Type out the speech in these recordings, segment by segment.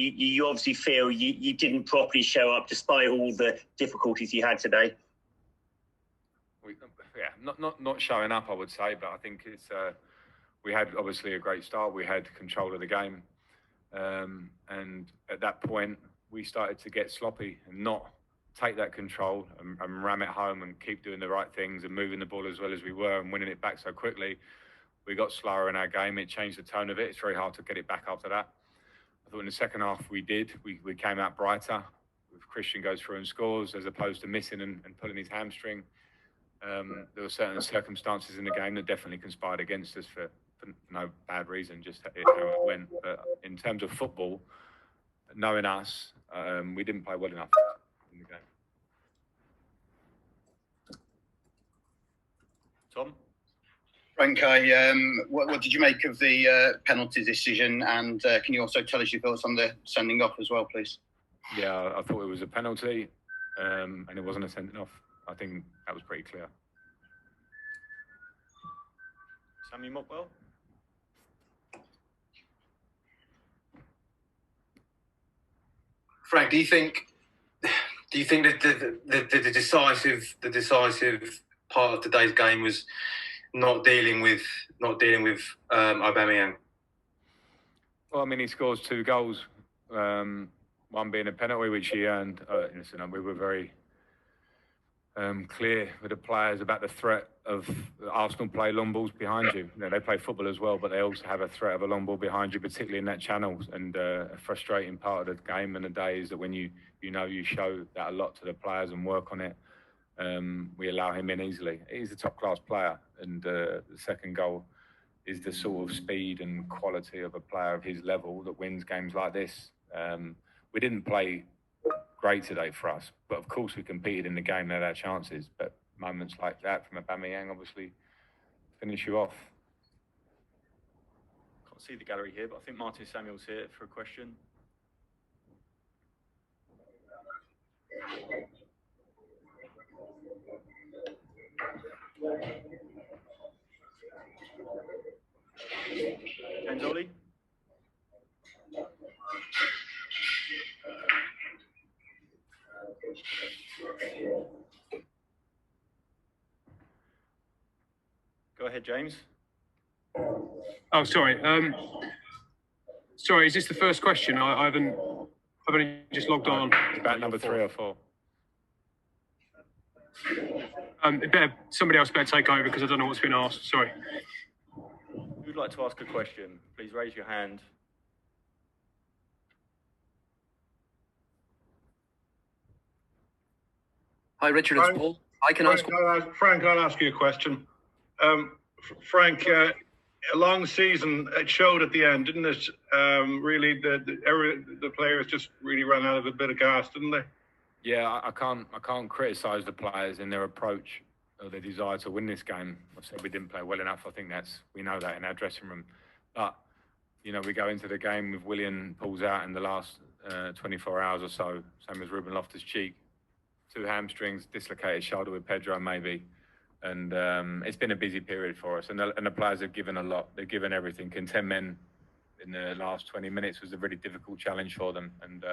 You obviously feel you didn't properly show up despite all the difficulties you had today. Not showing up, I would say, but I think it's we had obviously a great start. We had control of the game, and at that point we started to get sloppy and not take that control and ram it home and keep doing the right things and moving the ball as well as we were and winning it back so quickly. We got slower in our game. It changed the tone of it. It's very hard to get it back after that. I thought in the second half we did. We came out brighter. If Christian goes through and scores as opposed to missing and pulling his hamstring. There were certain circumstances in the game that definitely conspired against us for no bad reason, just how it went. But in terms of football, knowing us, we didn't play well enough in the game. Tom? Frank, what did you make of the penalty decision? And can you also tell us your thoughts on the sending off as well, please? Yeah, I thought it was a penalty, and it wasn't a sending off. I think that was pretty clear. Sammy Mockwell? Frank, do you think that the decisive part of today's game was not dealing with Aubameyang? Well, I mean, he scores 2 goals, one being a penalty which he earned. Listen, we were very clear with the players about the threat of Arsenal play long balls behind you. You know, they play football as well, but they also have a threat of a long ball behind you, particularly in that channel. And a frustrating part of the game and the day is that when you show that a lot to the players and work on it, we allow him in easily. He's a top-class player, and the second goal is the sort of speed and quality of a player of his level that wins games like this. We didn't play great today for us, but of course we competed in the game and had our chances. But moments like that from Aubameyang obviously finish you off. Can't see the gallery here, but I think Martin Samuel's here for a question. James Ollie? Go ahead, James. Oh, sorry. Sorry, is this the first question? I've only just logged on. About number 3 or 4. Somebody else better take over because I don't know what's been asked. Sorry. Who'd like to ask a question? Please raise your hand. Hi, Richard. It's Paul. Frank, I'll ask you a question. Frank, a long season, it showed at the end, didn't it? Really, the players just really ran out of a bit of gas, didn't they? Yeah, I can't criticise the players in their approach or their desire to win this game. I've said we didn't play well enough. I think we know that in our dressing room. But you know, we go into the game with Willian pulls out in the last 24 hours or so, same as Ruben Loftus-Cheek. 2 hamstrings, dislocated shoulder with Pedro maybe. And it's been a busy period for us. And the players have given a lot. They've given everything. And 10 men in the last 20 minutes was a really difficult challenge for them. And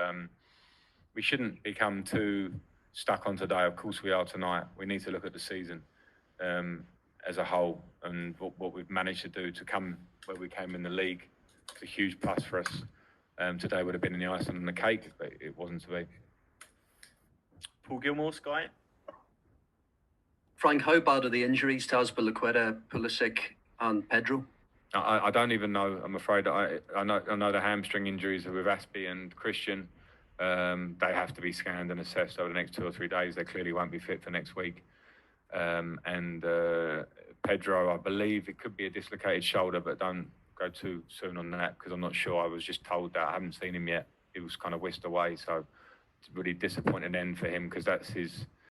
we shouldn't become too stuck on today. Of course we are tonight. We need to look at the season as a whole and what we've managed to do to come where we came in the league. It's a huge plus for us. Today would have been in the icing on the cake, but it wasn't to be. Paul Gilmore, Sky. Frank, how bad are the injuries to Azpilicueta, Pulisic and Pedro? I don't even know. I'm afraid I know the hamstring injuries are with Aspie and Christian. They have to be scanned and assessed over the next 2 or 3 days. They clearly won't be fit for next week. And Pedro, I believe it could be a dislocated shoulder, but don't go too soon on that because I'm not sure. I was just told that. I haven't seen him yet. He was kind of whisked away, so it's a really disappointing end for him because that's his